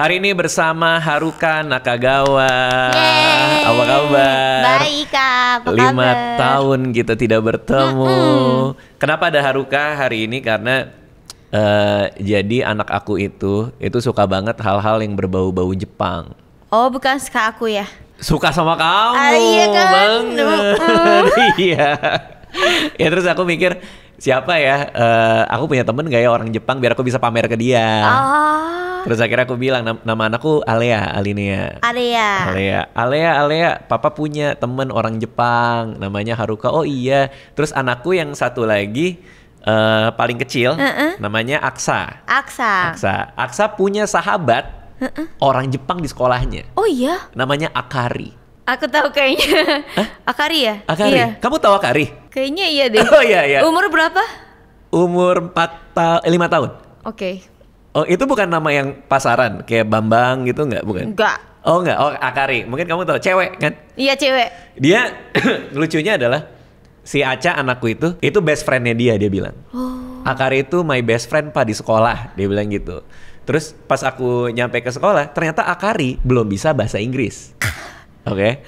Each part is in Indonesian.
Hari ini bersama Haruka Nakagawa. Yeay. Apa kabar? Baik Kak, apa 5 kabar? tahun kita tidak bertemu. Kenapa ada Haruka hari ini? Karena jadi anak aku itu suka banget hal-hal yang berbau-bau Jepang. Oh bukan suka aku ya? Suka sama kamu Iya kan? banget. Iya. Ya terus aku mikir siapa ya? Aku punya temen gak ya orang Jepang biar aku bisa pamer ke dia. Terus akhirnya aku bilang nama anakku Alinea. Alea, papa punya temen orang Jepang namanya Haruka. Oh iya. Terus anakku yang satu lagi paling kecil namanya Aksa. Aksa punya sahabat orang Jepang di sekolahnya. Oh iya? Namanya Akari. Aku tahu kayaknya. Akari ya? Akari. Iya. Kamu tahu Akari? Kayaknya iya deh. Oh iya. Umur berapa? Umur 5 tahun. Oke. Oh itu bukan nama yang pasaran kayak Bambang gitu nggak? Bukan? Enggak. Oh nggak. Oh Akari. Mungkin kamu tahu cewek kan? Iya cewek. Dia lucunya adalah si Aca anakku itu best friendnya dia bilang. Oh. Akari itu my best friend pak di sekolah, dia bilang gitu. Terus pas aku nyampe ke sekolah, ternyata Akari belum bisa bahasa Inggris. Oke.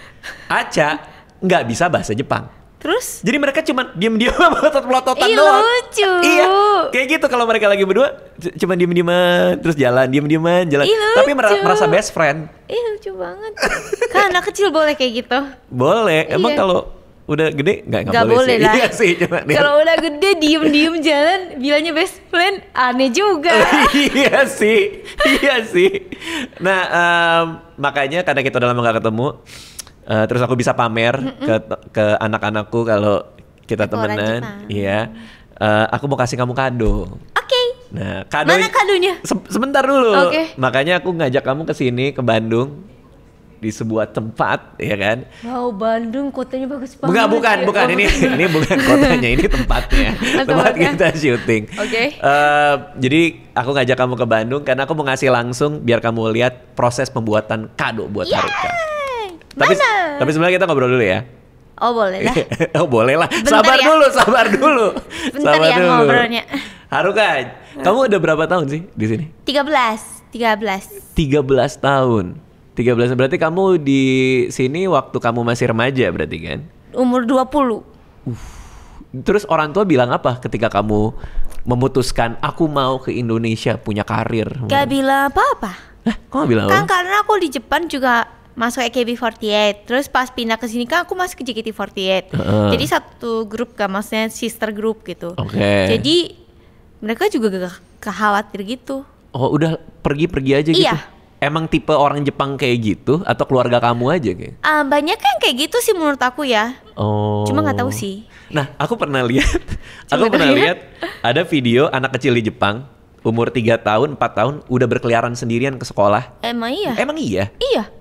Aca nggak bisa bahasa Jepang. Terus? Jadi mereka cuma diem-diem melotot-melototan Ih, doang. lucu. Iya, kayak gitu kalau mereka lagi berdua cuma diem-dieman terus jalan, diem-dieman jalan. Ih, Tapi lucu. merasa best friend. Ih lucu banget. Kan anak kecil boleh kayak gitu? Boleh. Emang Iya. kalau udah gede nggak Nggak boleh sih. lah. Iya sih cuma dia. Kalau udah gede diem-diem jalan bilangnya best friend aneh juga. Iya sih. Nah makanya karena kita udah lama gak ketemu, terus aku bisa pamer ke anak-anakku kalau kita Ke orang temenan. Jepang. Iya. Aku mau kasih kamu kado. Oke. Nah Mana kadonya? Sebentar dulu. Oke. Makanya aku ngajak kamu ke sini ke Bandung di sebuah tempat, ya kan? Wow, Bandung kotanya bagus banget. Bukan. Oh, Ini bukan kotanya, ini tempatnya. Tempat Tempatnya. kita syuting. Oke. Jadi aku ngajak kamu ke Bandung karena aku mau ngasih langsung biar kamu lihat proses pembuatan kado buat Haruka. Tapi sebelumnya kita ngobrol dulu ya. Oh boleh lah. Oh boleh lah. Bentar Sabar ya. dulu. Bentar Sabar ya dulu. ngobrolnya. Haruka, kamu udah berapa tahun sih di sini? 13 13 tahun. 13 berarti kamu di sini waktu kamu masih remaja berarti kan? Umur 20. Terus orang tua bilang apa ketika kamu memutuskan aku mau ke Indonesia punya karir? Gak bilang apa-apa. Kok gak bilang Kan apa? karena aku di Jepang juga masuk AKB48. Terus pas pindah ke sini kan aku masuk ke JKT48. Jadi satu grup kan, maksudnya sister group gitu. Oke. Jadi mereka juga gak khawatir gitu. Oh udah pergi-pergi aja gitu? Iya. Emang tipe orang Jepang kayak gitu atau keluarga kamu aja kayak? Banyak kan kayak gitu sih menurut aku ya. Oh. Cuma nggak tahu sih. Nah, aku pernah lihat Coba lihat. ada video anak kecil di Jepang umur 3 tahun, 4 tahun udah berkeliaran sendirian ke sekolah. Emang iya? Emang iya? Iya.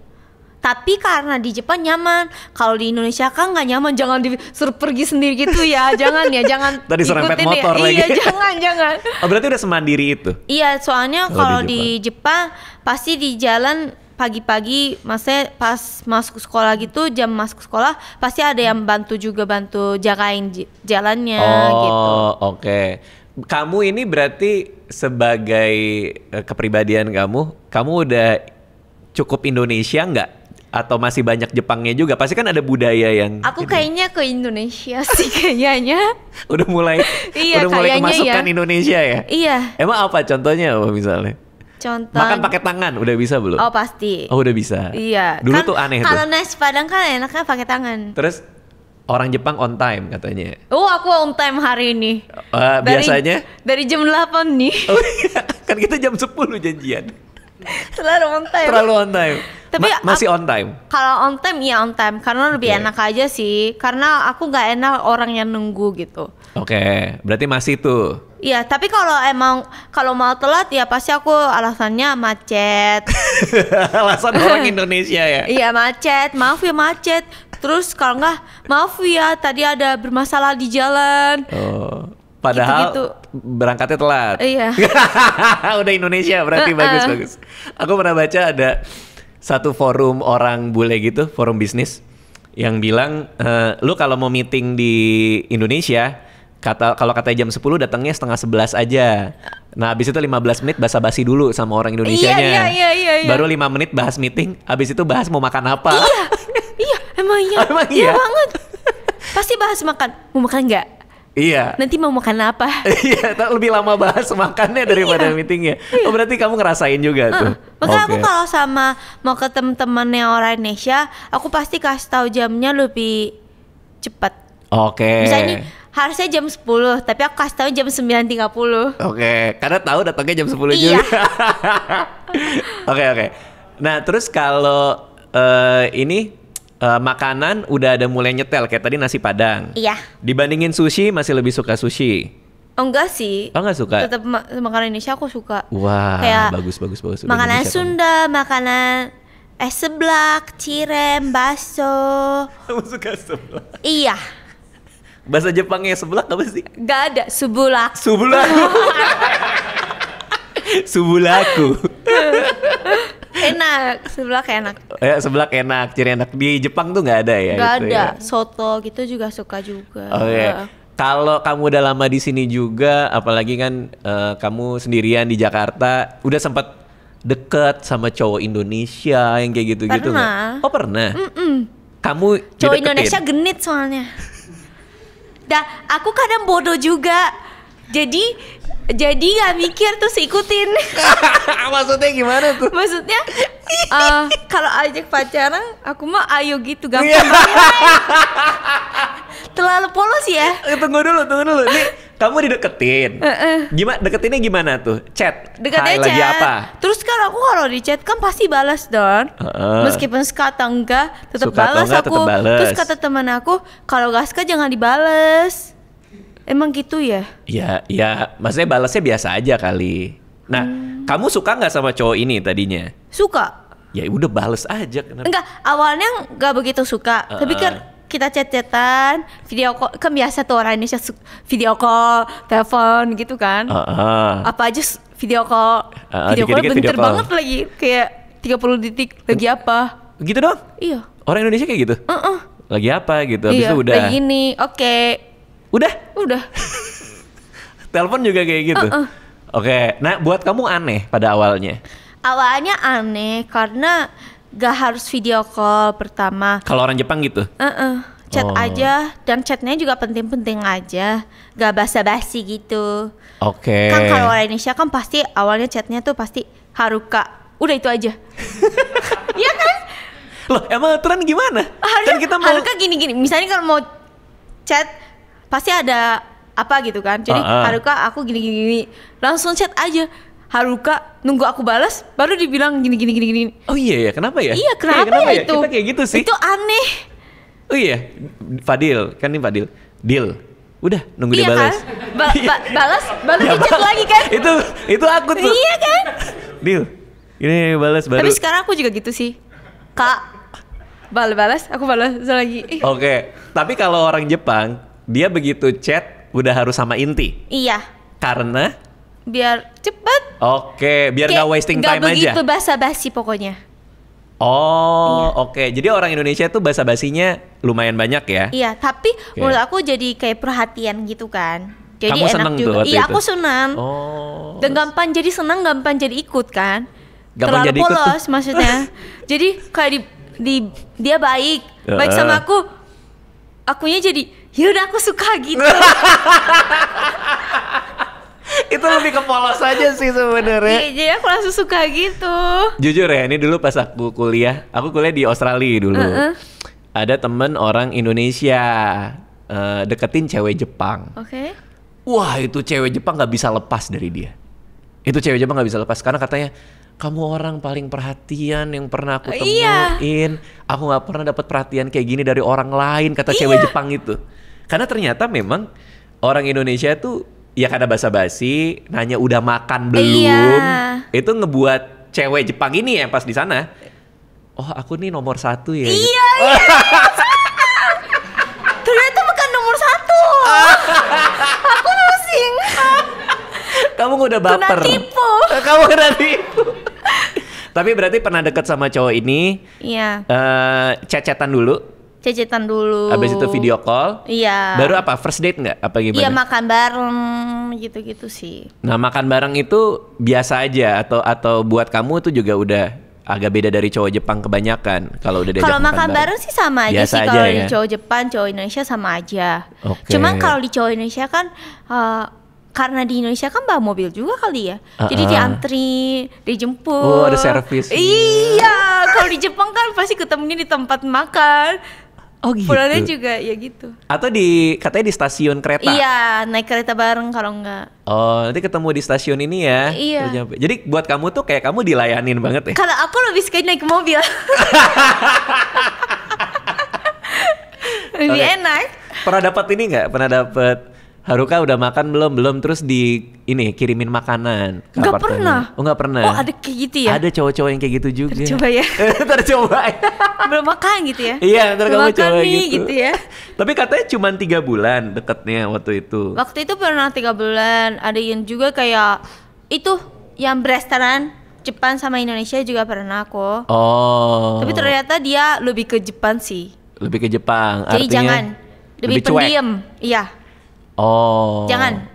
Tapi karena di Jepang nyaman. Kalau di Indonesia kan nggak nyaman, jangan disuruh pergi sendiri gitu ya. Jangan ya, jangan. Tadi serempet ikutin motor ya. lagi. Iya, jangan. Oh, berarti udah semandiri itu? Iya, soalnya Kalau kalau di Jepang pasti di jalan pagi-pagi, maksudnya pas masuk sekolah gitu, jam masuk sekolah pasti ada yang bantu jagain jalannya gitu. Oh, oke. Kamu ini berarti sebagai kepribadian kamu udah cukup Indonesia nggak? Atau masih banyak Jepangnya juga? Pasti kan ada budaya yang Aku ini. kayaknya ke Indonesia sih kayaknya. udah mulai Iya, udah mulai kayaknya kemasukan ya. Indonesia ya? Iya. Emang apa contohnya apa misalnya? Contoh. Makan pakai tangan udah bisa belum? Oh pasti. Oh udah bisa. Iya. Dulu Kan tuh aneh kalau tuh. nasi padang kan enaknya pakai tangan. Terus orang Jepang on time katanya. Oh aku on time hari ini. Biasanya? Dari jam 8 nih. Oh iya, kan kita jam 10 janjian. Selalu on time. Terlalu on time. Tapi masih on time. Kalau on time ya on time karena lebih Oke. enak aja sih. Karena aku nggak enak orang yang nunggu gitu. Oke, berarti masih tuh. Iya, tapi kalau mau telat ya pasti aku alasannya macet. Alasan orang Indonesia ya. Iya macet, maaf ya macet. Terus kalau nggak maaf ya tadi ada bermasalah di jalan. Oh, padahal Gitu-gitu. berangkatnya telat. Iya. Udah Indonesia berarti bagus. Aku pernah baca ada satu forum orang bule gitu, forum bisnis yang bilang lu kalau mau meeting di Indonesia Kalau katanya jam 10 datangnya setengah 11 aja. Nah, habis itu 15 menit basa-basi dulu sama orang Indonesianya. Iya. Baru 5 menit bahas meeting, habis itu bahas mau makan apa. Iya, emang iya. Emang iya iya banget. Pasti bahas makan. Mau makan nggak? Iya. Nanti mau makan apa? Iya, lebih lama bahas makannya daripada meetingnya. Oh, berarti kamu ngerasain juga tuh. Makanya aku kalau sama mau ke temen-temennya orang Indonesia, aku pasti kasih tahu jamnya lebih cepat. Oke. Misalnya harusnya jam 10, tapi aku kasih tahu jam 9.30. Oke, karena tahu datangnya jam 10 Iya. juga. Oke. Nah, terus kalau makanan udah ada mulai nyetel kayak tadi nasi padang. Iya. Dibandingin sushi masih lebih suka sushi. Oh, enggak sih. Oh, enggak suka. Tetap makanan Indonesia aku suka. Wah, kayak bagus. Makanan Sunda, makanan seblak, cirem, bakso. Kamu suka seblak? Iya. Bahasa Jepangnya seblak apa sih? Gak ada, subulak. Subulaku. Enak, seblak enak. Ya, seblak enak, ciri enak. Di Jepang tuh nggak ada ya? Gak gitu ada, ya? soto gitu juga suka juga. Oke. Kalau kamu udah lama di sini juga, apalagi kan kamu sendirian di Jakarta, udah sempat deket sama cowok Indonesia yang kayak gitu-gitu Pernah. nggak? Oh, pernah. Kamu Cowok dideketin? Indonesia genit soalnya. Dah, aku kadang bodoh juga. Jadi gak mikir terus ikutin. Maksudnya gimana tuh? Maksudnya kalau ajak pacaran, aku mah ayo gitu gampang Iya. banget. Terlalu polos ya. Tunggu dulu. Nih, kamu dideketin. Gimana deketinnya gimana tuh? Chat. Dekatnya Hai, lagi chat. apa? Terus kan aku kalau di chat kan pasti balas dong. Meskipun suka atau enggak, tetap Suka atau balas enggak, aku. tetap bales. Terus kata teman aku, kalau gak suka jangan dibales. Emang gitu ya? Ya, maksudnya balasnya biasa aja kali. Nah, kamu suka nggak sama cowok ini tadinya? Suka. Ya udah bales aja. Kenapa? Enggak, awalnya nggak begitu suka. Tapi kan kita chat-chatan, video call, kan biasa tuh orang Indonesia video call, telepon gitu kan. Apa aja video call. Video call dikit-dikit bentar video call. banget lagi, kayak 30 detik. Lagi apa? Gitu dong? Iya. Orang Indonesia kayak gitu? Lagi apa gitu? Habis Iya, itu udah. lagi gini, oke. Udah? Telepon juga kayak gitu? Oke, nah buat kamu aneh pada awalnya? Awalnya aneh karena gak harus video call pertama. Kalau orang Jepang gitu? Chat aja, dan chatnya juga penting-penting aja, gak basa-basi gitu. Oke. Kan kalau orang Indonesia kan pasti awalnya chatnya tuh pasti Haruka, udah itu aja. Iya kan? Loh, emang aturan gimana? Kan kita mau... Haruka gini-gini, misalnya kalau mau chat pasti ada apa gitu kan. Jadi Haruka aku gini-gini, langsung chat aja. Haruka nunggu aku balas baru dibilang gini. Oh iya ya, kenapa ya? Iya, kenapa ya itu? Kita kayak gitu sih. Itu aneh. Oh iya, Fadil, kan ini Fadil. Deal. Udah, nunggu dia balas. Kan? Balas baru Ya, di chat lagi kan? Itu aku tuh. Iya kan? Deal. Ini balas baru. Tapi sekarang aku juga gitu sih. Kak, balas, aku balas lagi. Oke, tapi kalau orang Jepang, dia begitu chat udah harus sama inti. Iya. Karena Biar cepet. Oke, biar nggak wasting time aja. Gak begitu basa-basi pokoknya. Oh, oke. Jadi orang Indonesia tuh basa-basinya lumayan banyak ya? Iya, tapi menurut aku jadi kayak perhatian gitu kan. Jadi Kamu enak seneng juga. tuh waktu Iya, itu? aku senang. Oh. Dan gampang jadi senang, gampang jadi ikut kan. Gampang Terlalu jadi ikut polos maksudnya. Jadi kayak dia baik sama aku. Akunya jadi, yaudah aku suka gitu. Itu lebih ke polos aja sih sebenarnya. Iya, jadi aku langsung suka gitu. Jujur ya, ini dulu pas aku kuliah di Australia dulu. Ada temen orang Indonesia deketin cewek Jepang. Oke. Wah, itu cewek Jepang nggak bisa lepas dari dia. Itu cewek Jepang nggak bisa lepas karena katanya kamu orang paling perhatian yang pernah aku temuin. Aku nggak pernah dapat perhatian kayak gini dari orang lain, kata cewek Jepang itu. Karena ternyata memang orang Indonesia tuh ya karena basa-basi, nanya udah makan belum, itu ngebuat cewek Jepang ini ya pas di sana. Oh, aku nih nomor 1 ya. Iya. Ternyata bukan nomor 1. Aku pusing. Kamu udah baper. Kena tipu. Kamu kena tipu. Tapi berarti pernah deket sama cowok ini? Iya. Chat-chatan dulu? Cecetan dulu. Abis itu video call. Iya. Baru apa? First date nggak? Apa gimana? Iya, makan bareng gitu-gitu sih. Nah, makan bareng itu biasa aja atau buat kamu itu juga udah agak beda dari cowok Jepang kebanyakan kalau udah diajak Kalau makan bareng sih sama aja biasa sih. aja Kalau ya? di cowok Jepang, cowok Indonesia sama aja. Oke. Cuma kalau di cowok Indonesia kan karena di Indonesia kan bawa mobil juga kali ya. Jadi diantri, dijemput. Oh, ada servis. Iya, kalau di Jepang kan pasti ketemunya di tempat makan. Oh gitu. Pulangnya juga ya gitu. Atau katanya di stasiun kereta. Iya, naik kereta bareng kalau enggak. Oh, nanti ketemu di stasiun ini ya. Iya. Terus nyampe. Jadi buat kamu tuh kayak kamu dilayanin banget ya. Kalau aku lebih suka naik mobil. Lebih enak. Pernah dapat ini nggak? Pernah dapat Haruka udah makan belum terus kirimin makanan ke Nggak apartemen? pernah. Oh nggak pernah. Oh ada kayak gitu ya? Ada cowok-cowok yang kayak gitu juga. Coba ya. Tercoba ya. Belum makan gitu ya? Iya, ntar kamu makan coba nih, gitu. ya. Tapi katanya cuma 3 bulan deketnya waktu itu. Waktu itu pernah 3 bulan. Ada yang juga kayak itu yang berestoran Jepang sama Indonesia juga pernah kok. Oh. Tapi ternyata dia lebih ke Jepang sih. Lebih ke Jepang. Jadi artinya jangan lebih cuek. pendiam. Iya. Oh. Jangan.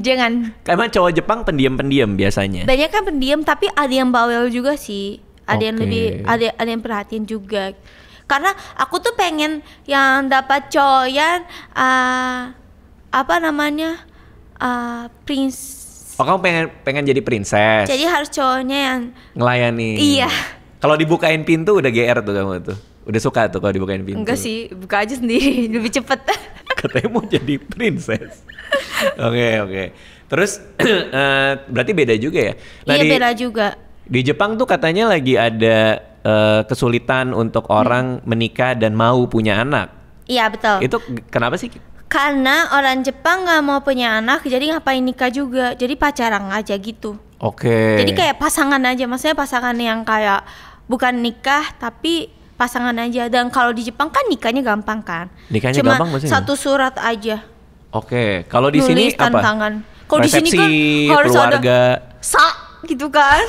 Jangan. Emang cowok Jepang pendiam-pendiam biasanya. Banyak kan pendiam tapi ada yang bawel juga sih. Ada yang Oke. lebih ada yang perhatian juga. Karena aku tuh pengen yang dapat cowok yang apa namanya? Prince. Oh, kamu pengen jadi princess. Jadi harus cowoknya yang Ngelayani. Iya. Kalau dibukain pintu udah GR tuh kamu tuh. Udah suka tuh kalau dibukain pintu. enggak sih, buka aja sendiri lebih cepet. Katanya mau jadi princess. Oke. Terus berarti beda juga ya? Nah, Iya beda juga. Di Jepang tuh katanya lagi ada kesulitan untuk orang menikah dan mau punya anak. Iya betul. Itu kenapa sih? Karena orang Jepang nggak mau punya anak, jadi ngapain nikah juga? Jadi pacaran aja gitu. Oke. Jadi kayak pasangan aja, maksudnya pasangan yang kayak bukan nikah tapi pasangan aja. Dan kalau di Jepang kan nikahnya gampang kan? Nikahnya Cuma gampang maksudnya? satu surat aja. Oke. Kalau di sini Nulis tanda apa? tangan. Kalau di sini Resepsi kan harus keluarga. ada sah gitu kan?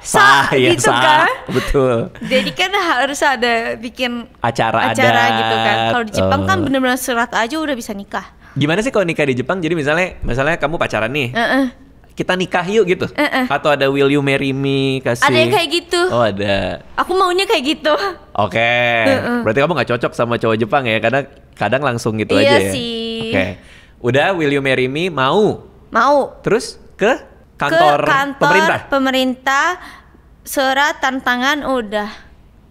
Sah ya gitu sah. kan? Betul. Jadi kan harus ada bikin Acara gitu kan. adat. Kalau di Jepang kan bener-bener surat aja udah bisa nikah. Gimana sih kalau nikah di Jepang? Jadi misalnya kamu pacaran nih. Kita nikah yuk gitu. Atau ada will you marry me kasih. Ada yang kayak gitu. Oh ada. Aku maunya kayak gitu. Oke. Berarti kamu nggak cocok sama cowok Jepang ya? Karena kadang langsung gitu Iya aja ya. sih. Oke. Udah will you marry me mau. Terus ke kantor pemerintah surat tantangan udah.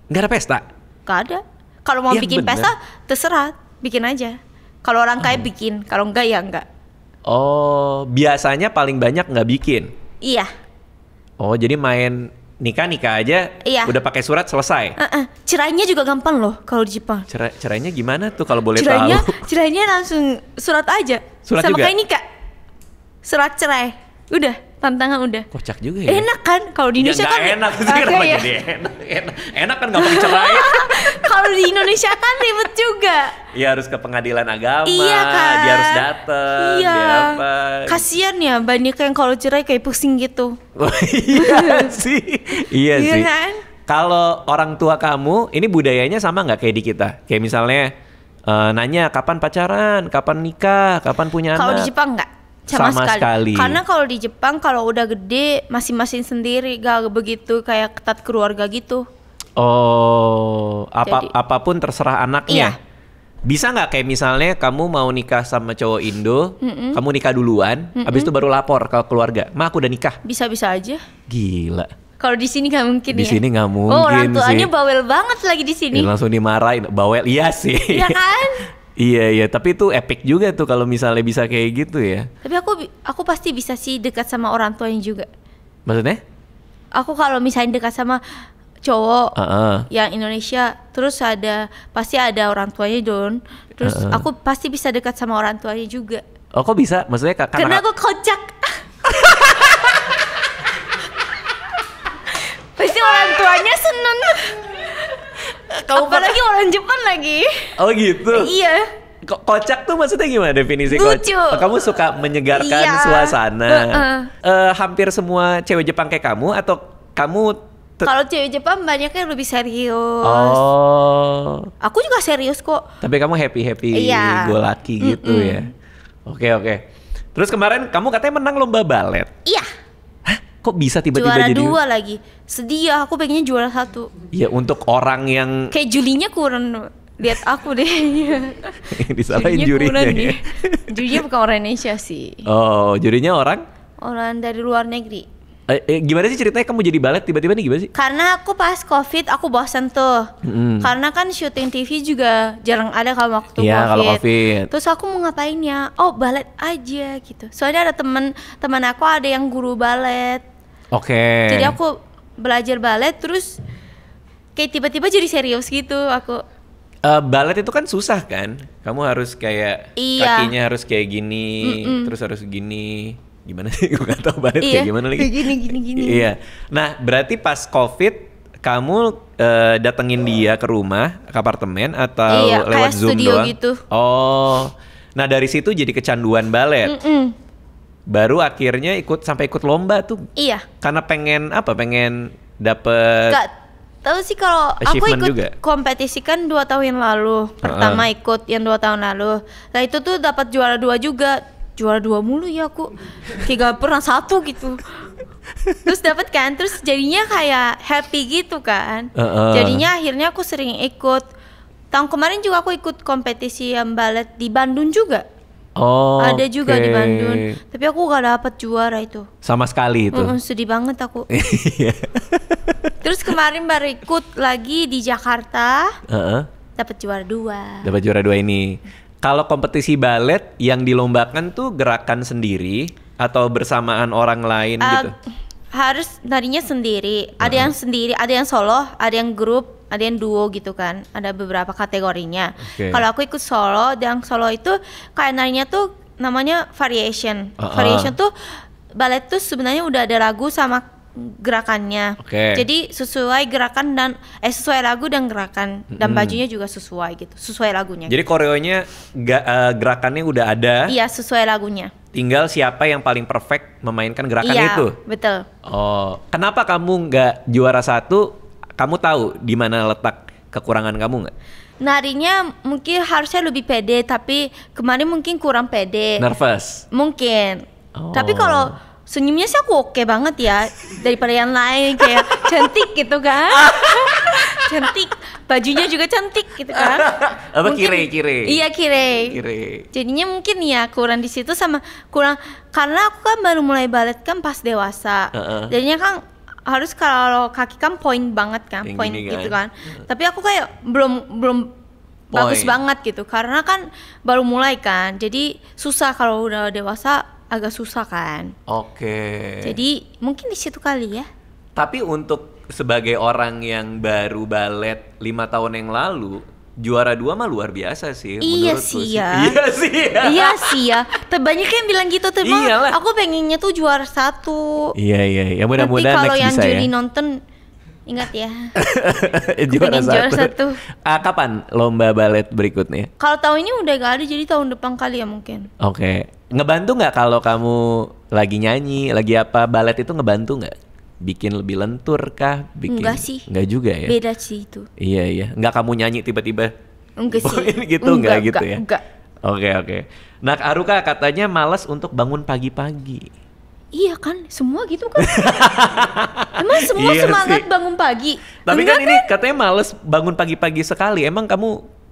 Nggak ada pesta? Gak ada. Kalau mau Ya, bikin bener. pesta terserah, bikin aja. Kalau orang kaya bikin, kalau enggak ya enggak. Oh, biasanya paling banyak nggak bikin. Iya. Oh, jadi main nikah aja. Iya. Udah pakai surat selesai. Cerainya juga gampang loh kalau di Jepang. Cerainya gimana tuh kalau boleh tahu? Cerainya langsung surat aja. Surat sama juga? kayak nikah. Surat cerai. Udah, tantangan udah. Kocak juga ya. Enak kan? Kalau di Indonesia kan enak sih, Oke, kenapa ya. jadi enak kan gampang cerai. Kalau di Indonesia kan ribet juga. Iya harus ke pengadilan agama. Iya kan? Dia harus dateng. Iya. Dia apa. Kasian ya banyak yang kalau cerai kayak pusing gitu. Iya sih. Iya Iya sih. kan? Kalau orang tua kamu, ini budayanya sama nggak kayak di kita? Kayak misalnya nanya kapan pacaran, kapan nikah, kapan punya anak. Kalau di Jepang enggak. Sama sekali. Karena kalau di Jepang kalau udah gede masing-masing sendiri, gak begitu kayak ketat keluarga gitu. Oh, Jadi- apapun terserah anaknya. Iya. Bisa nggak kayak misalnya kamu mau nikah sama cowok Indo, kamu nikah duluan, habis itu baru lapor ke keluarga, "Ma, aku udah nikah." Bisa-bisa aja. Gila. Kalau di sini nggak mungkin Di ya. sini nggak mungkin Oh, orang tuanya sih. bawel banget lagi di sini. Langsung dimarahin, bawel. Iya sih. Iya kan? Iya, tapi itu epic juga tuh kalau misalnya bisa kayak gitu ya. Tapi aku pasti bisa sih dekat sama orang tuanya juga. Maksudnya? Aku kalau misalnya dekat sama cowok Heeh. yang Indonesia, terus pasti ada orang tuanya Don. Terus aku pasti bisa dekat sama orang tuanya juga. Oh, kok bisa? Maksudnya Karena aku kocak. Pasti orang tuanya seneng. Apalagi orang Jepang lagi. Oh gitu. Iya. Kocak tuh maksudnya gimana definisi Lucu. kocak? Oh, kamu suka menyegarkan Iya. suasana. Hampir semua cewek Jepang kayak kamu atau kamu Kalau cewek Jepang banyaknya lebih serius. Oh. Aku juga serius kok. Tapi kamu happy go lucky gitu ya. Oke. Terus kemarin kamu katanya menang lomba balet. Iya. Hah? Kok bisa tiba-tiba juara jadi? Juara 2 lagi. Sedih ya, aku pengennya juara 1. Iya, untuk orang yang kayak julinya kurang lihat aku deh. Disalahin jurinya ya. Jurinya bukan orang Indonesia sih. Oh, jurinya orang? Orang dari luar negeri. Gimana sih ceritanya kamu jadi balet tiba-tiba nih, gimana sih? Karena aku pas COVID aku bosan tuh. Karena kan syuting TV juga jarang ada kalau waktu COVID. Kalau COVID. Terus aku mau ngapain ya? Oh, balet aja gitu. Soalnya ada teman aku ada yang guru balet. Oke. Jadi aku belajar balet terus kayak tiba-tiba jadi serius gitu aku. Balet itu kan susah kan? Kamu harus kayak kakinya harus kayak gini, terus harus gini. Gimana sih? Gue gak tau balet kayak gimana lagi. Gini. Iya. Nah, berarti pas COVID kamu datengin dia ke rumah, ke apartemen atau lewat Zoom doang? Gitu. Oh. Nah, dari situ jadi kecanduan balet. Baru akhirnya sampai ikut lomba tuh. Iya. Karena pengen dapet. Gak tahu sih, kalau aku ikut juga kompetisi kan 2 tahun yang lalu. Pertama ikut yang 2 tahun lalu. Nah itu tuh dapat juara 2 juga. Juara 2 mulu ya aku. Kayak gak pernah 1 gitu. Terus dapat kan, terus jadinya kayak happy gitu kan. Jadinya akhirnya aku sering ikut. Tahun kemarin juga aku ikut kompetisi yang balet di Bandung juga. Oh, ada juga di Bandung. Tapi aku gak dapet juara itu. Sama sekali itu. Sedih banget aku. Terus kemarin baru ikut lagi di Jakarta. Dapat juara 2. Dapat juara 2 ini. Kalau kompetisi balet yang dilombakan tuh gerakan sendiri atau bersamaan orang lain gitu? Harus narinya sendiri. Ada yang sendiri, ada yang solo, ada yang grup, ada yang duo gitu kan. Ada beberapa kategorinya. Kalau aku ikut solo, dan solo itu kayak narinya tuh namanya variation. Variation tuh balet tuh sebenarnya udah ada lagu sama gerakannya. Jadi sesuai gerakan dan sesuai lagu dan gerakan, dan bajunya juga sesuai gitu, sesuai lagunya. Jadi koreonya gerakannya udah ada. Iya, sesuai lagunya. Tinggal siapa yang paling perfect memainkan gerakan itu. Iya, betul. Oh, kenapa kamu nggak juara 1? Kamu tahu di mana letak kekurangan kamu nggak? Narinya mungkin harusnya lebih pede, tapi kemarin mungkin kurang pede. Nervous? Mungkin. Tapi kalau senyumnya sih aku oke banget ya, daripada yang lain kayak cantik gitu kan. Cantik, bajunya juga cantik gitu kan. Apa kire? Iya, kire. Jadinya mungkin ya kurang di situ, sama kurang karena aku kan baru mulai balet kan pas dewasa. Jadinya kan harus kalau kaki kan point banget kan, point gitu kan. Tapi aku kayak belum bagus banget gitu, karena kan baru mulai kan. Jadi susah kalau udah dewasa, agak susah kan. Jadi mungkin di situ kali ya. Tapi untuk sebagai orang yang baru balet 5 tahun yang lalu, juara 2 mah luar biasa sih. Iya sih ya. Iya sih ya. Banyak yang bilang gitu, tapi aku pengennya tuh juara 1. Iya. Ya mudah-mudahan kalau yang bisa juri ya. nonton, ingat ya. juara 1. Kapan lomba balet berikutnya? Kalau tahun ini udah gak ada, jadi tahun depan kali ya mungkin. Ngebantu nggak kalau kamu lagi nyanyi, lagi apa, balet itu ngebantu nggak? Bikin lebih lentur kah? Enggak sih. Enggak juga ya? Beda sih itu. Iya. Enggak kamu nyanyi tiba-tiba? Enggak sih. Gitu enggak gitu ya? Enggak. Oke. Nah, Aruka katanya malas untuk bangun pagi-pagi. Iya kan, semua gitu kan. Emang semua semangat bangun pagi. Tapi kan ini katanya malas bangun pagi-pagi sekali. Emang kamu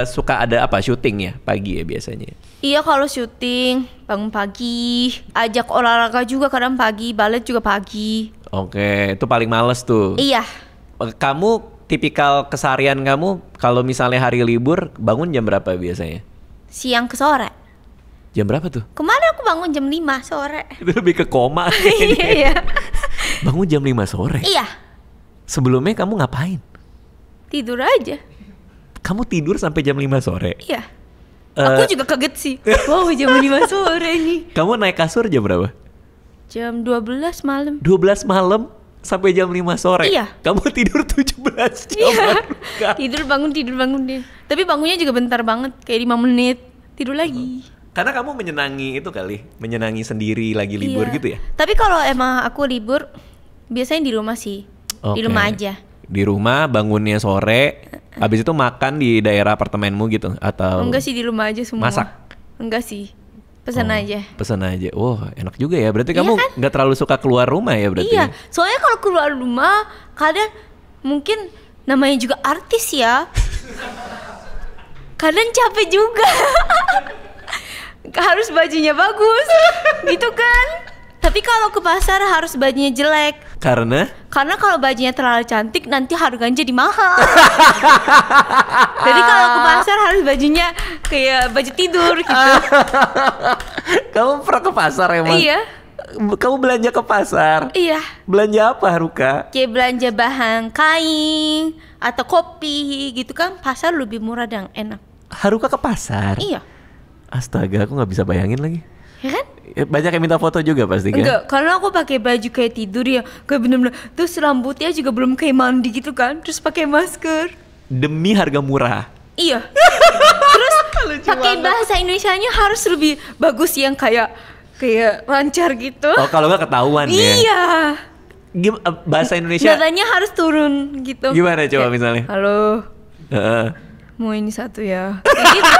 suka ada apa, syuting ya pagi ya biasanya? Iya, kalau syuting bangun pagi, ajak olahraga juga kadang pagi, balet juga pagi. Itu paling males tuh. Iya. Kamu tipikal keseharian kamu kalau misalnya hari libur bangun jam berapa biasanya? Siang ke sore. Jam berapa tuh? Kemarin aku bangun jam 5 sore. Itu lebih ke koma. Iya. Bangun jam 5 sore? Iya. Sebelumnya kamu ngapain? Tidur aja. Kamu tidur sampai jam 5 sore? Iya. Aku juga kaget sih. Wow, jam 5 sore nih. Kamu naik kasur jam berapa? Jam 12 malam. 12 malam sampai jam 5 sore? Iya. Kamu tidur 17 jam? Iya. Tidur bangun deh. Tapi bangunnya juga bentar banget, kayak 5 menit. Tidur lagi. Karena kamu menyenangi itu kali, menyenangi sendiri lagi libur gitu ya? Tapi kalau emang aku libur, biasanya di rumah sih. Di rumah aja. Di rumah, bangunnya sore, habis itu makan di daerah apartemenmu gitu atau? Enggak sih, di rumah aja semua. Masak? Enggak sih. Pesan aja. Pesan aja. Wah, enak juga ya. Berarti kamu nggak terlalu suka keluar rumah ya berarti? Iya. Soalnya kalau keluar rumah kadang mungkin namanya juga artis ya. Kadang capek juga. Harus bajunya bagus. Gitu kan? Tapi kalau ke pasar harus bajunya jelek. Karena kalau bajunya terlalu cantik nanti harganya jadi mahal. Jadi kalau ke pasar harus bajunya kayak baju tidur gitu. Kamu pernah ke pasar emang? Iya. Kamu belanja ke pasar? Iya. Belanja apa, Haruka? Kayak belanja bahan kain atau kopi gitu kan. Pasar lebih murah dan enak. Haruka ke pasar? Iya. Astaga, aku nggak bisa bayangin lagi. Ya kan? Banyak yang minta foto juga pasti kan? Enggak, karena aku pakai baju kayak tidur ya, kayak bener-bener. Terus rambutnya juga belum kayak mandi gitu kan, terus pakai masker. Demi harga murah. Iya. Terus pakai bahasa Indonesianya harus lebih bagus yang kayak lancar gitu. Oh, kalau nggak ketahuan ya? Iya. Bahasa Indonesia. Nadanya harus turun gitu. Gimana coba misalnya? Halo. Mau ini satu ya. Gitu.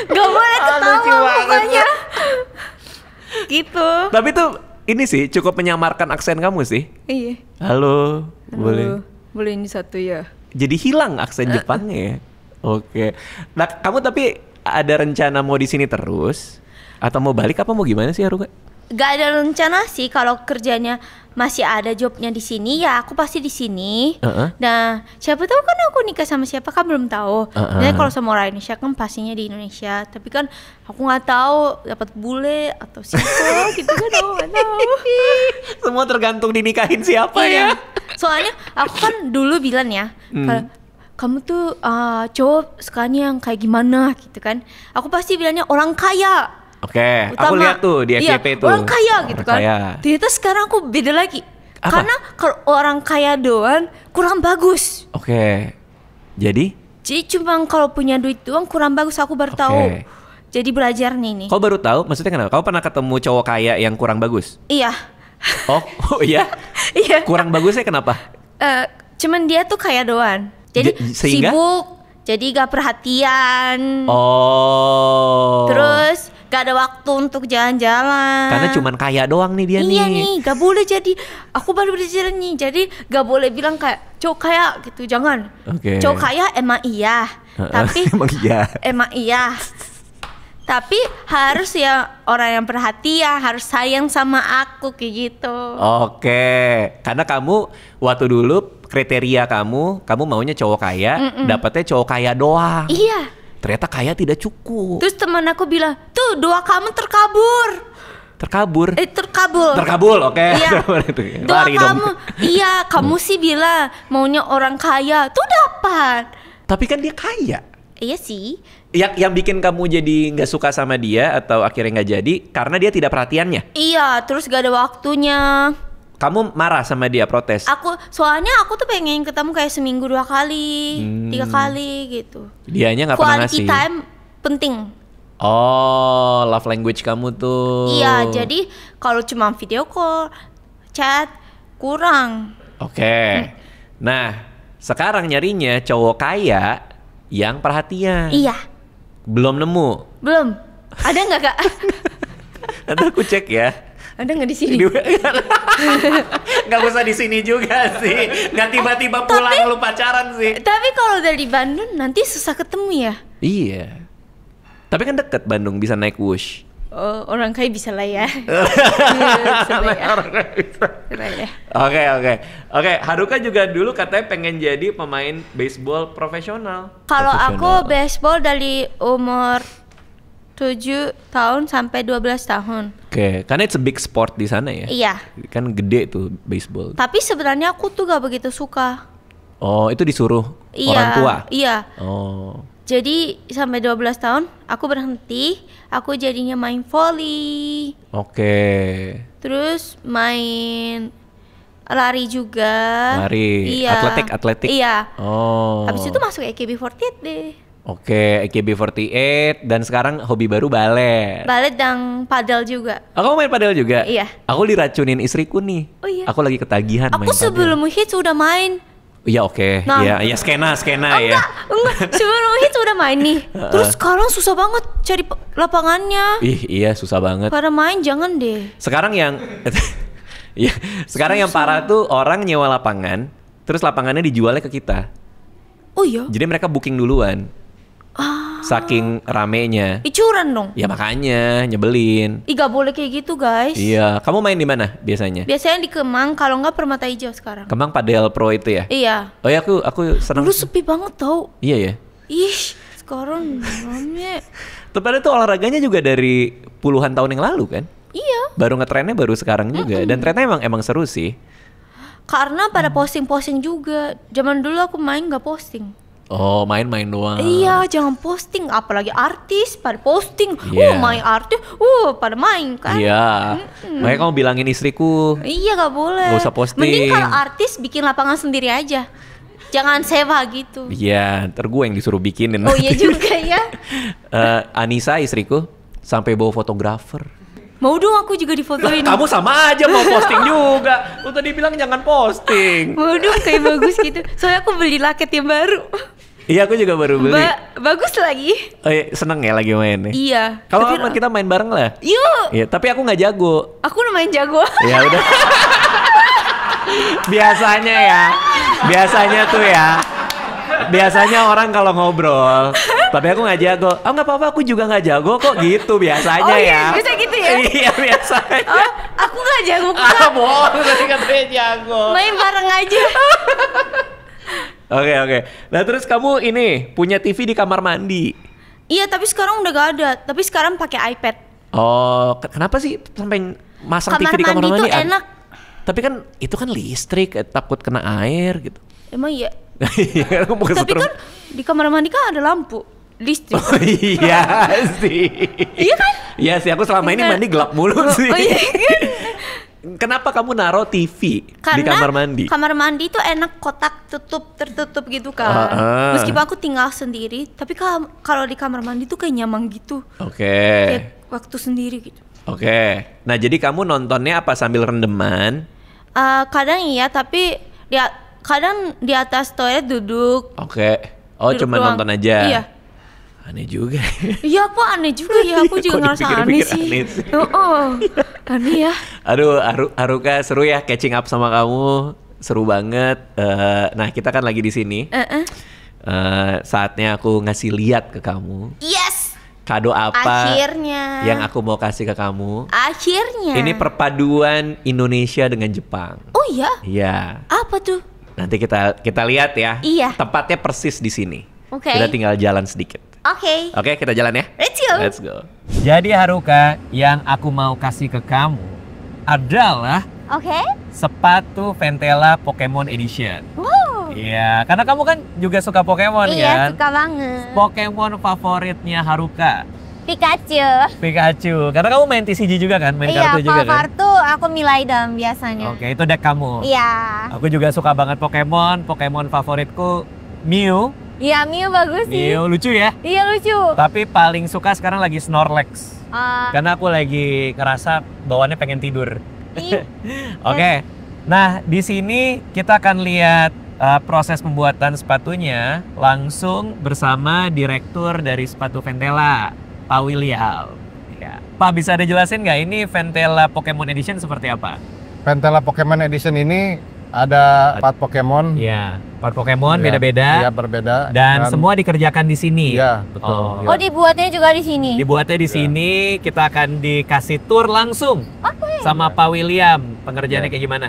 Gak boleh ketawa pokoknya. Gitu. Tapi tuh ini sih cukup menyamarkan aksen kamu sih. Iya. Halo. Boleh ini satu ya. Jadi hilang aksen Jepangnya ya. Oke. Nah, kamu tapi ada rencana mau di sini terus atau mau balik apa mau gimana sih, Haruka? Gak ada rencana sih, kalau kerjanya masih ada jobnya di sini ya aku pasti di sini. Nah, siapa tahu kan aku nikah sama siapa kan belum tahu. Jadi kalau sama orang Indonesia kan pastinya di Indonesia. Tapi kan aku nggak tahu dapat bule atau siapa gitu kan, aku nggak tahu. Semua tergantung dinikahin siapa ya. Soalnya aku kan dulu bilang ya, kalau kamu tuh cowok sukanya yang kayak gimana gitu kan. Aku pasti bilangnya orang kaya. Oke, aku lihat tuh di FYP itu. Orang kaya gitu kan. Kaya. Ternyata sekarang aku beda lagi. Apa? Karena kalau orang kaya doang kurang bagus. Oke. Jadi cuma kalau punya duit doang kurang bagus, aku baru tahu. Jadi belajar nih. Kau baru tahu? Maksudnya kenapa? Kau pernah ketemu cowok kaya yang kurang bagus? Iya. Oh iya? Iya. Kurang bagusnya kenapa? Cuman dia tuh kaya doang. Jadi sehingga? sibuk, jadi gak perhatian. Oh. Terus gak ada waktu untuk jalan-jalan. Karena cuman kaya doang nih dia nih. Iya nih, gak boleh jadi. Aku baru belajar nih. Jadi gak boleh bilang kayak cowok kaya gitu, jangan. Cowok kaya emang iya. Tapi emang iya. Tapi harus ya orang yang perhatian, harus sayang sama aku kayak gitu. Oke. Karena kamu waktu dulu kriteria kamu maunya cowok kaya, dapatnya cowok kaya doang. Iya. Ternyata kaya tidak cukup. Terus teman aku bilang, tuh doa kamu terkabul. Terkabul, oke. Iya. Doa kamu, iya kamu sih bilang maunya orang kaya, tuh dapat. Tapi kan dia kaya. Iya sih. Yang bikin kamu jadi nggak suka sama dia atau akhirnya nggak jadi karena dia tidak perhatiannya. Iya, terus gak ada waktunya. Kamu marah sama dia, protes? Soalnya aku tuh pengen ketemu kayak seminggu 2 kali, 3 kali gitu. Dianya nggak pernah ngasih. Quality time penting. Oh, love language kamu tuh. Iya, jadi kalau cuma video call, chat kurang. Oke. Nah, sekarang nyarinya cowok kaya yang perhatian. Iya. Belum nemu. Belum. Ada nggak Kak? Nanti aku cek ya. Ada nggak di sini? Nggak usah di sini juga sih. Nggak tiba-tiba pulang lu pacaran sih. Tapi kalau dari Bandung nanti susah ketemu ya. Iya. Tapi kan deket Bandung, bisa naik Wush. Oh, orang kaya bisa lah ya. Oke. Haruka juga dulu katanya pengen jadi pemain baseball profesional. Kalau aku baseball dari umur 7 tahun sampai 12 tahun. Oke, karena it's a big sport di sana ya. Iya. Kan gede tuh baseball. Tapi sebenarnya aku tuh gak begitu suka. Oh, itu disuruh orang tua? Iya. Oh. Jadi sampai 12 tahun aku berhenti, aku jadinya main volley. Oke. Terus main lari juga. Lari, iya. atletik. Iya. Oh. Habis itu masuk AKB48 deh. Oke, AKB48 dan sekarang hobi baru balet. Balet dan padel juga. Aku main padel juga? Iya. Aku diracunin istriku nih. Oh iya. Aku lagi ketagihan main Aku padel. sebelum hits udah main. Iya oke. Nah. Iya skena ya. Enggak. Sebelum hits udah main nih. Terus sekarang susah banget cari lapangannya. Iya susah banget. Pada main jangan deh. Sekarang yang Iya, sekarang yang parah tuh orang nyewa lapangan, terus lapangannya dijualnya ke kita. Oh iya. Jadi mereka booking duluan. Saking ramenya. Curang dong. Ya makanya nyebelin. Gak boleh kayak gitu guys. Iya, kamu main di mana biasanya? Biasanya di Kemang, kalau nggak Permata Hijau sekarang. Kemang Padel Pro itu ya? Iya. Oh ya aku senang. Dulu sepi banget tau. Iya ya. Ih, sekarang rame. Padahal itu olahraganya juga dari puluhan tahun yang lalu kan? Iya. Baru ngetrennya baru sekarang juga. Dan trennya emang seru sih. Karena pada posting-posting juga. Zaman dulu aku main nggak posting. Oh, main-main doang. Iya, jangan posting. Apalagi artis pada posting. Yeah. Main artis. Pada main kan. Iya. Makanya kamu bilangin istriku. Iya, gak boleh. Gak usah posting. Mending kalau artis bikin lapangan sendiri aja. Jangan sewa gitu. Iya, ntar gue yang disuruh bikinin. Oh iya juga ya. Anissa istriku sampai bawa fotografer. Mau dong aku juga difotoin. Kamu sama aja mau posting juga. Lu tadi bilang jangan posting. Mau dong kayak bagus gitu. Soalnya aku beli laket yang baru. Iya, aku juga baru beli. Bagus lagi. Oh iya, seneng ya lagi main nih. Iya. Kalau kita main bareng lah. Yuk. Iya, tapi aku nggak jago. Aku lumayan jago. Ya udah. Biasanya orang kalau ngobrol, tapi aku nggak jago. Oh nggak apa-apa, aku juga nggak jago kok gitu biasanya ya. Bisa gitu ya? Iya biasanya. Oh, aku nggak jago kok. Bohong tadi katanya jago. Main bareng aja. Oke. Nah terus kamu ini punya TV di kamar mandi? Iya, tapi sekarang udah gak ada. Tapi sekarang pakai iPad. Oh, kenapa sih sampai masang TV di kamar mandi? Itu enak. Tapi kan itu kan listrik, takut kena air gitu. Emang iya. Tapi kan di kamar mandi kan ada lampu listrik. Oh iya sih. Iya kan? Iya sih, aku selama ini mandi gelap mulu sih. Oh iya kan? Kenapa kamu naruh TV di kamar mandi? Kamar mandi itu enak kotak tertutup gitu kan. Meskipun aku tinggal sendiri, tapi kalau di kamar mandi tuh kayak nyaman gitu. Oke. Kayak waktu sendiri gitu. Oke. Nah jadi kamu nontonnya apa sambil rendeman? Kadang iya, tapi kadang di atas toilet duduk. Oke. Oh Duduk cuma doang. nonton aja. Iya. Aneh juga. Iya, aku aneh juga ya. Aku juga ngerasa aneh sih. Aneh ya. Aduh, Haruka seru ya catching up sama kamu. Seru banget. Nah, kita kan lagi di sini. Saatnya aku ngasih lihat ke kamu. Yes. Kado apa akhirnya yang aku mau kasih ke kamu? Akhirnya. Ini perpaduan Indonesia dengan Jepang. Oh iya? Iya. Apa tuh? Nanti kita lihat ya. Iya. Tempatnya persis di sini. Oke. Kita tinggal jalan sedikit. Oke, kita jalan ya. Let's go. Jadi Haruka, yang aku mau kasih ke kamu adalah sepatu Ventela Pokemon Edition. Iya, karena kamu kan juga suka Pokemon kan? Iya, suka banget. Pokemon favoritnya Haruka. Pikachu. Karena kamu main TCG juga kan? Main kartu juga kan? Iya, kartu aku Milaidam biasanya. Oke, itu deck kamu. Iya. Aku juga suka banget Pokemon. Pokemon favoritku Mew. Iya, Mew bagus sih. Mew lucu ya? Iya, lucu. Tapi paling suka sekarang lagi Snorlax. Karena aku lagi ngerasa bawaannya pengen tidur. Oke. Nah, di sini kita akan lihat proses pembuatan sepatunya langsung bersama direktur dari sepatu Ventela, Pak William. Ya. Pak, bisa dijelasin nggak ini Ventela Pokemon Edition seperti apa? Ventela Pokemon Edition ini ada 4 Pokemon. Iya, 4 Pokemon beda-beda. Iya, berbeda. Dan semua dikerjakan di sini. Iya, betul. Oh, dibuatnya juga di sini. Dibuatnya di sini, kita akan dikasih tour langsung sama Pak William. Pengerjaannya kayak gimana?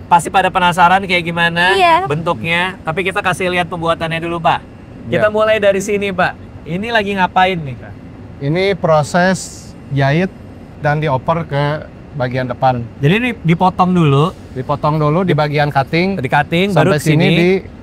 Pasti pada penasaran kayak gimana bentuknya. Tapi kita kasih lihat pembuatannya dulu, Pak. Kita mulai dari sini, Pak. Ini lagi ngapain nih, Kak? Ini proses jahit dan dioper ke bagian depan. Jadi ini dipotong dulu. Dipotong dulu di bagian cutting. Di cutting, sampai baru sini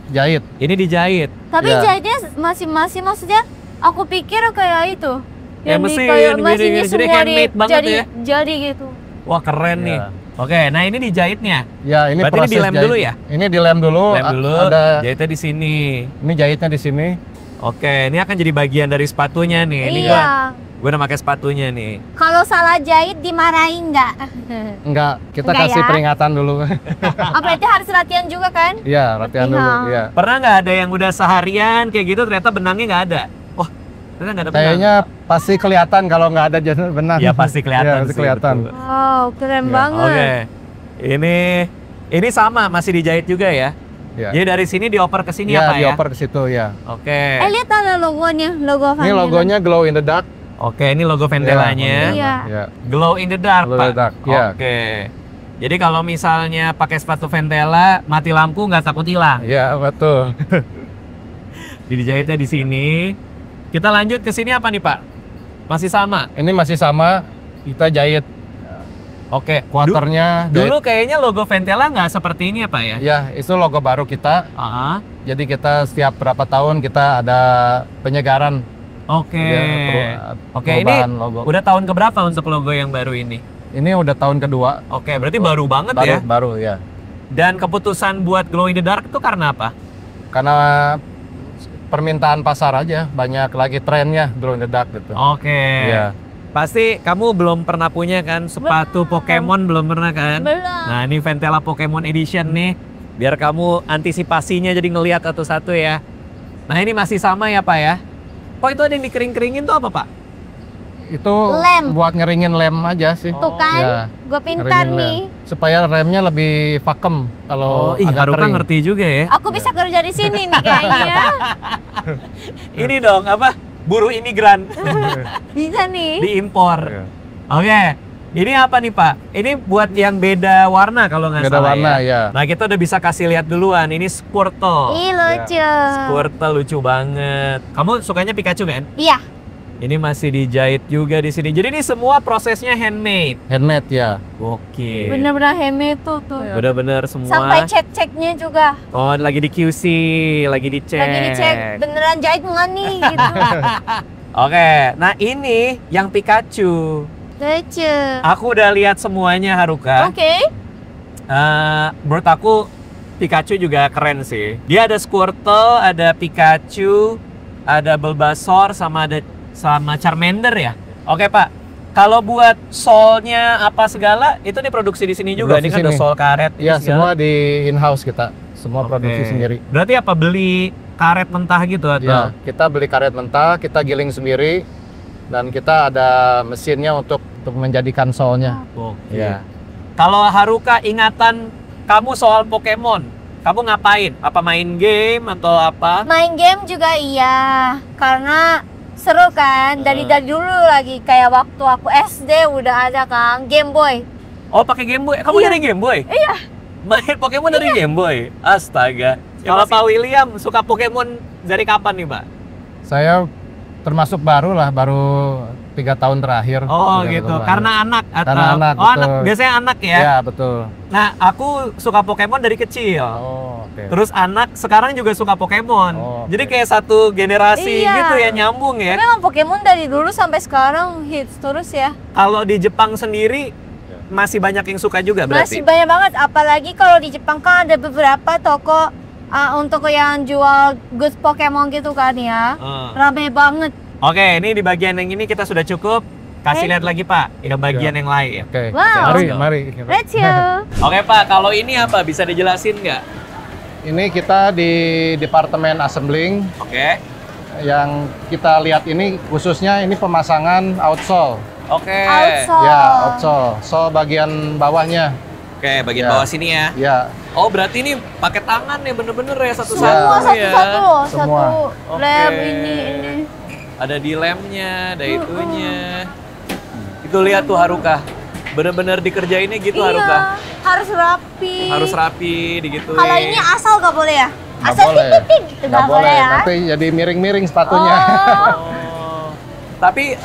dijahit. Ini dijahit. Tapi jahitnya masing-masing, maksudnya aku pikir kayak itu. Ya mesin, kayak mesinnya jadi semua handmade banget ya. Jadi gitu. Wah, keren nih. Oke, nah ini dijahitnya. Ya, ini berarti proses ini dilem dulu ya? Ini dilem dulu. Lem dulu. Ada jahitnya di sini. Ini jahitnya di sini. Oke, ini akan jadi bagian dari sepatunya nih. Ini Iya. gue udah pakai sepatunya nih. Kalau salah jahit dimarahin nggak? Enggak, kita Enggak kasih ya? peringatan dulu. Oh, berarti harus latihan juga kan? Iya, latihan dulu. Iya. Pernah nggak ada yang udah seharian kayak gitu ternyata benangnya nggak ada? Oh, ternyata nggak ada benang. Kayaknya pasti kelihatan kalau nggak ada benang. Ya pasti kelihatan. Iya, pasti sih, kelihatan. betul. Wow, keren Iya. banget. Oke, ini sama masih dijahit juga ya? Iya. Jadi dari sini dioper ke sini Iya, apa ya? dioper ke situ ya. Oke. Lihat ada logonya, logo Ini Vandana. logonya Glow in the Dark. Oke, ini logo Vendelanya. Iya. Iya. Glow in the dark, Glow in Pak. the dark, iya. Oke. Jadi kalau misalnya pakai sepatu Ventela, mati lampu nggak takut hilang. Iya, betul. Dijahitnya di sini. Kita lanjut ke sini apa nih, Pak? Masih sama. Ini masih sama, kita jahit Oke. quarternya. Dulu kayaknya logo Ventela nggak seperti ini ya, Pak ya? Ya, itu logo baru kita. Ah, Jadi kita setiap berapa tahun kita ada penyegaran. Oke. Ya, Oke, ini perubahan logo. udah tahun keberapa untuk logo yang baru ini? Ini udah tahun kedua. Oke, berarti baru banget Baru, ya? baru ya. Dan keputusan buat Glow in the Dark itu karena apa? Karena permintaan pasar aja, banyak lagi trennya Glow in the Dark gitu. Oke. Iya. Pasti kamu belum pernah punya kan sepatu Pokemon, belum pernah kan? Belum. Nah, ini Ventela Pokemon Edition nih. Biar kamu antisipasinya jadi ngelihat satu-satu ya. Nah, ini masih sama ya, Pak ya? Kok itu ada yang dikering-keringin tuh apa, Pak? Itu Lem. buat ngeringin lem aja sih. Tuh kan, Ya, gue pintar ngeringin nih. lem. Supaya remnya lebih pakem kalau ih, agak Haruka kering. ngerti juga ya. Aku bisa kerja di sini nih kayaknya. Ini dong, apa? Buruh imigran Bisa nih. diimpor. Iya. Oke. Ini apa nih, Pak? Ini buat yang beda warna kalau nggak Beda salah warna ya. ya. Nah, kita udah bisa kasih lihat duluan. Ini Squirtle. Ih, lucu. Squirtle lucu banget. Kamu sukanya Pikachu kan? Iya. Ini masih dijahit juga di sini. Jadi ini semua prosesnya handmade. Handmade ya. Oke. Bener-bener handmade tuh. Bener-bener semua. Sampai cek-ceknya juga. Oh, lagi di QC, lagi dicek. Lagi dicek beneran jahit nggak nih gitu. Oke, nah ini yang Pikachu. Lucu. Aku udah lihat semuanya, Haruka. Oke. Menurut aku Pikachu juga keren sih. Dia ada Squirtle, ada Pikachu, ada Bulbasaur, sama Charmander ya. Oke, Pak. Kalau buat solnya apa segala itu diproduksi di sini juga. Ini kan ada sol karet. Iya, ini segala. semua di in-house kita. Semua produksi Oke. sendiri. Berarti apa, beli karet mentah gitu atau? Ya, kita beli karet mentah, kita giling sendiri, dan kita ada mesinnya untuk menjadikan solnya. Oke. Ya. Kalau Haruka ingatan kamu soal Pokemon, kamu ngapain? Apa main game atau apa? Main game juga iya. Karena seru kan. Dari dulu lagi. Kayak waktu aku SD udah ada kan. Game Boy. Oh, pakai Game Boy. Kamu Iya. dari Game Boy? Iya. Main Pokemon dari Game Boy. Astaga. Kalau Pak William suka Pokemon dari kapan nih, Pak? Saya termasuk baru lah, baru 3 tahun terakhir. Oh, 3 gitu. tahun terakhir. Karena anak atau Karena anak, Oh, anak. betul. Biasanya anak ya. Ya, betul. Nah, aku suka Pokemon dari kecil. Oh, oke. Terus anak sekarang juga suka Pokemon. Oh, oke. Jadi kayak satu generasi Iya. gitu ya, nyambung ya. Memang Pokemon dari dulu sampai sekarang hits terus ya. Kalau di Jepang sendiri masih banyak yang suka juga berarti. Masih banyak banget. Apalagi kalau di Jepang kan ada beberapa toko untuk yang jual goods Pokemon gitu kan ya. Rame banget. Oke, ini di bagian yang ini kita sudah cukup. Kasih lihat lagi, Pak, yang bagian yang lain. Oke. Wow. Mari. Let's go. Oke, Pak, kalau ini apa? Bisa dijelasin nggak? Ini kita di departemen assembling. Oke. Yang kita lihat ini khususnya ini pemasangan outsole. Oke. Outsole. Ya, outsole. Sole bagian bawahnya. Oke, bagian Ya. bawah sini ya. Ya, Oh, berarti ini pakai tangan ya, bener-bener ya satu-satu Semua ya. satu-satu loh. Semua. Satu Oke. lem ini. Ada di lemnya, ada itunya. Itu lihat tuh Haruka. Bener-bener dikerjainnya gitu Haruka. Iya, harus rapi. Harus rapi digituin. Kalau ini asal nggak boleh ya? nggak Asal boleh. titik gitu nggak boleh ya? Nanti jadi miring-miring sepatunya. Oh. Tapi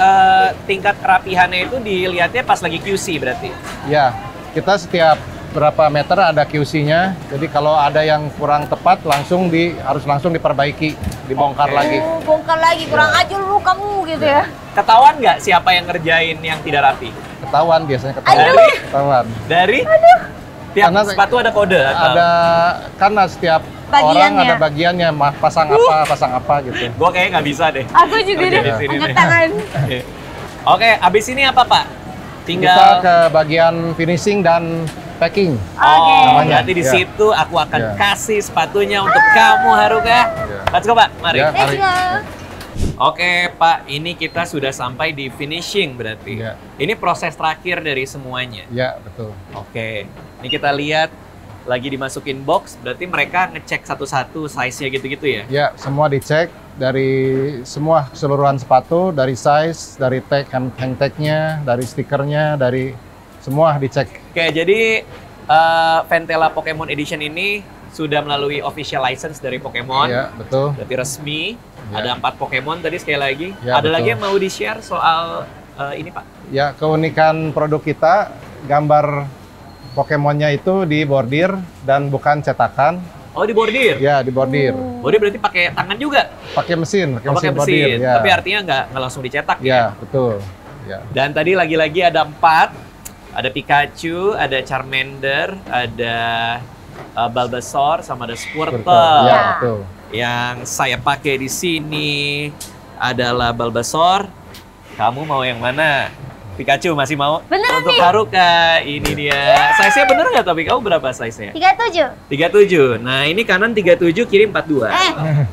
tingkat kerapihannya itu dilihatnya pas lagi QC berarti. Ya, kita setiap berapa meter ada QC-nya. Jadi kalau ada yang kurang tepat harus langsung diperbaiki, dibongkar Oke. lagi. Oh, bongkar lagi, kurang aja lu kamu gitu ya. Ketahuan nggak siapa yang ngerjain yang tidak rapi? Ketahuan biasanya ketahuan. Aduh. Ketahuan. Dari tiap Karena sepatu ada kode atau? Ada karena setiap orang ada bagiannya, pasang apa gitu. Gua kayaknya nggak bisa deh. Aku juga deh, angkat tangan. Oke, abis ini apa Pak? Tinggal kita ke bagian finishing dan packing. Berarti di situ aku akan kasih sepatunya untuk kamu Haruka. Let's go Pak, mari. Let's go. Oke Pak, ini kita sudah sampai di finishing berarti. Ini proses terakhir dari semuanya. Iya, betul. Oke, ini kita lihat lagi dimasukin box, berarti mereka ngecek satu-satu size-nya gitu-gitu ya? Ya, semua dicek dari semua keseluruhan sepatu, dari size, dari tag, hang tag-nya, dari stikernya, dari semua dicek. Oke, jadi Ventela Pokemon Edition ini sudah melalui official license dari Pokemon. Iya, betul. Berarti resmi. Ada 4 Pokemon tadi sekali lagi. Ya, ada betul. lagi yang mau di-share soal ini Pak? Ya, keunikan produk kita, gambar Pokemonnya itu dibordir dan bukan cetakan. Oh, dibordir? Ya, dibordir. Bordir berarti pakai tangan juga? Pakai mesin, pakai mesin bordir. Ya. Tapi artinya nggak langsung dicetak ya? Ya, betul. Ya. Dan tadi lagi-lagi ada 4. Ada Pikachu, ada Charmander, ada Bulbasaur, sama ada Squirtle. Ya, betul. Yang saya pakai di sini adalah Bulbasaur. Kamu mau yang mana? Pikachu masih mau? Bener untuk nih. Haruka, ini dia. Size-nya bener nggak tapi kamu berapa size-nya? 37. 37. Nah ini kanan 37, kiri 42.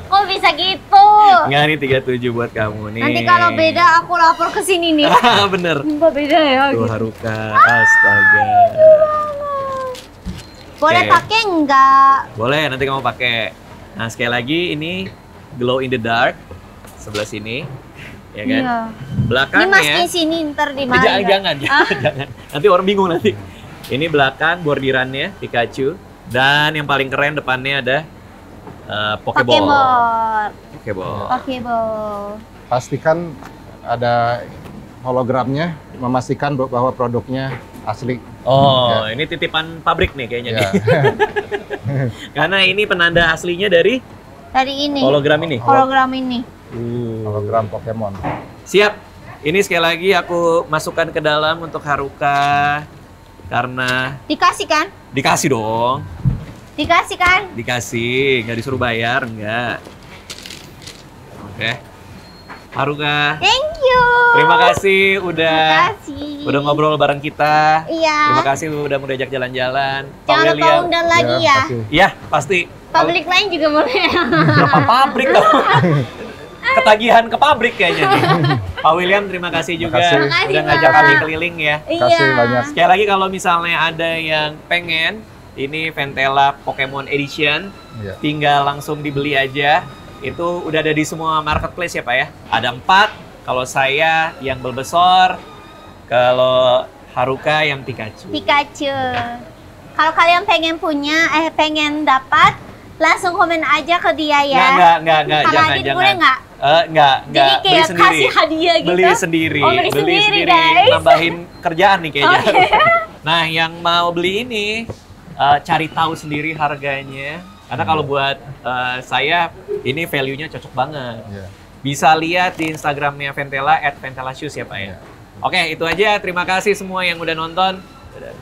Kok bisa gitu? Enggak, nih 37 buat kamu nih. Nanti kalau beda aku lapor ke sini nih. Bener. Mbak beda ya Tuh gitu. Haruka, astaga. Boleh Oke. pakai enggak? Boleh, nanti kamu pakai. Nah sekali lagi ini glow in the dark sebelah sini, ya kan? Iya. Belakangnya. Ini masukin sini ntar di mana? Jangan. Nanti orang bingung nanti. Ini belakang bordirannya Pikachu dan yang paling keren depannya ada Pokeball. Pokeball. Pastikan ada hologramnya, memastikan bahwa produknya asli. Oh, ini titipan pabrik nih kayaknya Ya. nih. Karena ini penanda aslinya dari Dari ini. hologram ini. Hologram ini. Hologram Pokemon. Siap. Ini sekali lagi aku masukkan ke dalam untuk Haruka karena Dikasih kan? dikasih dong. Dikasih kan? Dikasih, nggak disuruh bayar, nggak. Oke. Haruka, Thank you. terima kasih udah Terima kasih. udah ngobrol bareng kita. Iya. Terima kasih udah mau diajak jalan-jalan. Jangan lupa William. undang lagi ya. Kasih. Iya, pasti. Publik lain juga boleh. Berapa pabrik kamu? Ketagihan ke pabrik kayaknya nih. Pak William, terima kasih juga Terima kasih, udah Pak. ngajak kami keliling ya. Kasih banyak. Sekali lagi kalau misalnya ada yang pengen, ini Ventela Pokemon Edition, Iya. tinggal langsung dibeli aja. Itu udah ada di semua marketplace ya Pak ya. Ada 4, kalau saya yang Bulbasaur, kalau Haruka yang Pikachu. Pikachu. Kalau kalian pengen pengen dapat, langsung komen aja ke dia ya. Enggak, Kalau jangan, Adit jangan. boleh nggak? Enggak. Jadi Beli kayak sendiri. kasih hadiah gitu? Beli sendiri. Oh, beli sendiri, guys. Nambahin kerjaan nih kayaknya. Oke. Nah, yang mau beli ini, cari tahu sendiri harganya. Karena kalau buat saya, ini value-nya cocok banget. Iya. Bisa lihat di Instagramnya Ventela, @ventelashoes ya Pak ya. Iya. Oke, itu aja. Terima kasih semua yang udah nonton. Dadah.